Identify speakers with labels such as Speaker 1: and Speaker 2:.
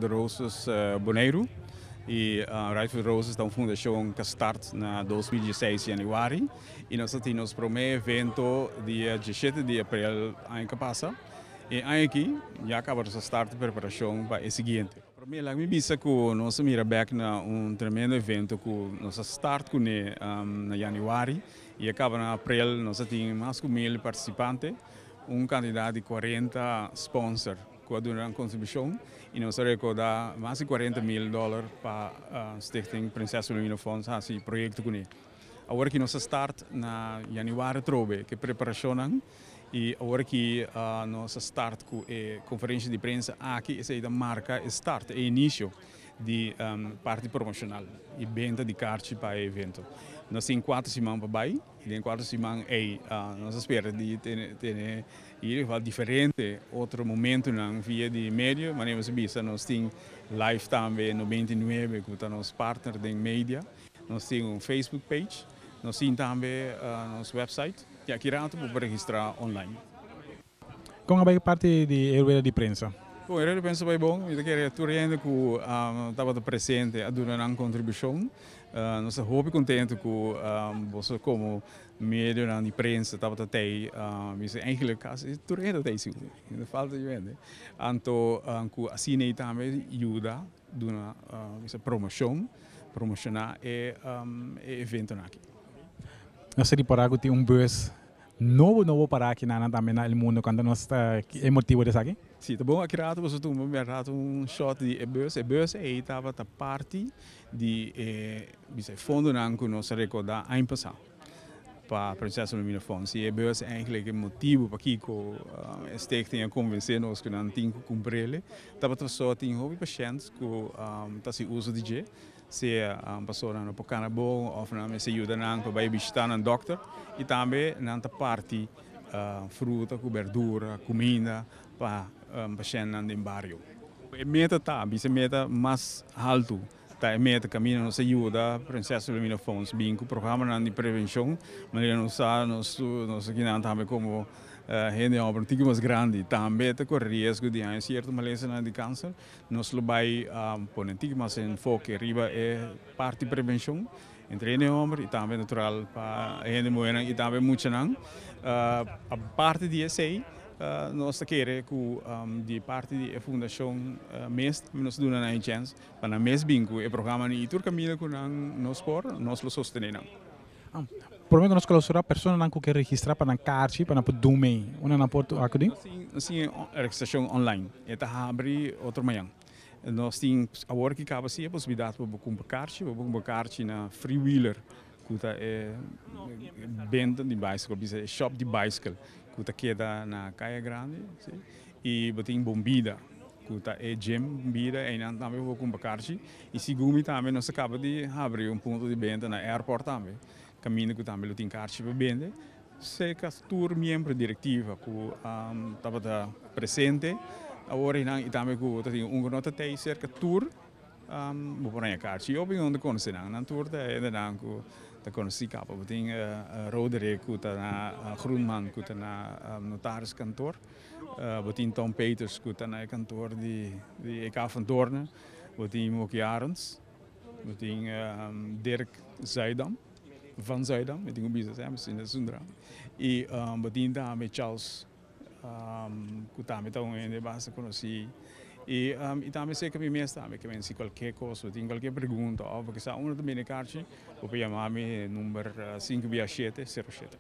Speaker 1: de Rosas Bonaire. E Right for Roses é uma fundação que starta na 2016 de januário. E nós temos o primeiro evento dia 17 de abril ano que passa. E aqui já acabamos de startar a preparação para o seguinte. Primeiro, eu me disse que nós mira back na tremendo evento que nós start com na januário e acaba em abril nós temos mais de 1.000 participantes, candidato de 40 sponsors que dão uma contribuição e nós recordar mais de $40.000 para a Stichting Princesa Wilhelmina Fonds, esse projeto com ele. Agora que nós start na januário trobe que preparação e agora que nós start com a conferência de imprensa aqui essa marca start e início de parte promocional e venda de cartas para o evento. Nós temos 4 semanas para ir e em 4 semanas nós esperamos de ter diferente outro momento na via de mídia, mas nós temos live também no 29 com os partners de mídia, nós temos um Facebook page, nós temos também nosso website e aqui rato para registrar online.
Speaker 2: Como é a parte de rueda de prensa?
Speaker 1: Bom, eu penso que é bom, eu queria que estava presente a dar uma contribuição. Nós estamos contentes que você como meio de imprensa estava até eigenlijk tudo ainda tem isso, ainda falta de vender. Então, assim também ajuda a promocionar o evento aqui.
Speaker 2: Nós seria para que tem bus novo para aqui na também no mundo quando nós está emotivo desse aqui.
Speaker 1: Sim, tá bom. Aqui rato você tem um shot de bus. A bus estava a parte de fundo que nós recordar ano passado para a Princesa Wilhelmina Fonds. E a bus é eigenlijk o motivo para que a Stichting convencer nós que não tem que cumprir. Estava só tem hobby pacientes que tá se usa de se a pessoa não pode ficar bom ou não se ajuda para visitar um doctor e também na parte fruta, verdura, comida para pacientes no bairro. A meta está, a meta mais alto, a meta caminho nos ajuda, Princesa Wilhelmina Fonds, bem com o programa de prevenção, mas nós aqui também como gente um pouco mais grande, também tem o risco de um certo maleza de câncer, nós vai pôr um pouco mais em foco, arriba é parte de prevenção, entre gente homem e também natural para gente mulher e também muito não. A parte de essa nós queremos que de parte da fundação MES nos dê uma chance para MES bingo o programa e tudo caminho que nós por nós lo sostenemos.
Speaker 2: Por menos nós colocamos a pessoa não quer registrar para carta para poder dormir, uma não pode acudir.
Speaker 1: Sim, registração online. Eta abre outro manhã. Nós temos agora que acaba a possibilidade para comprar carta na free wheeler, que é venda de bicycle, shop de bicycle. Que queda na Caia Grande e tem bombida que é gym bombida e não também vou comprar e segundo também nós acaba de abrir ponto de venda na airport também caminho que também tem carta para vender se castur membro diretiva que estava presente agora e também que tem nota tem cerca tour vou pôr a carta eu bem onde conhecer na tour da conheci capa, tem Roderick que está na Groenman que está na notaris kantoor, tem Tom Peters que está na kantoor de EK van Doornen, tem Moki Arends, tem Dirk Zuidam, van Zuidam, tem um business in de Sundra, e tem também Charles que também está em base conheci. E também sei que me mesmo também que se qualquer coisa, tem qualquer pergunta ou porque se uma também é carta, vou chamar-me número 56707.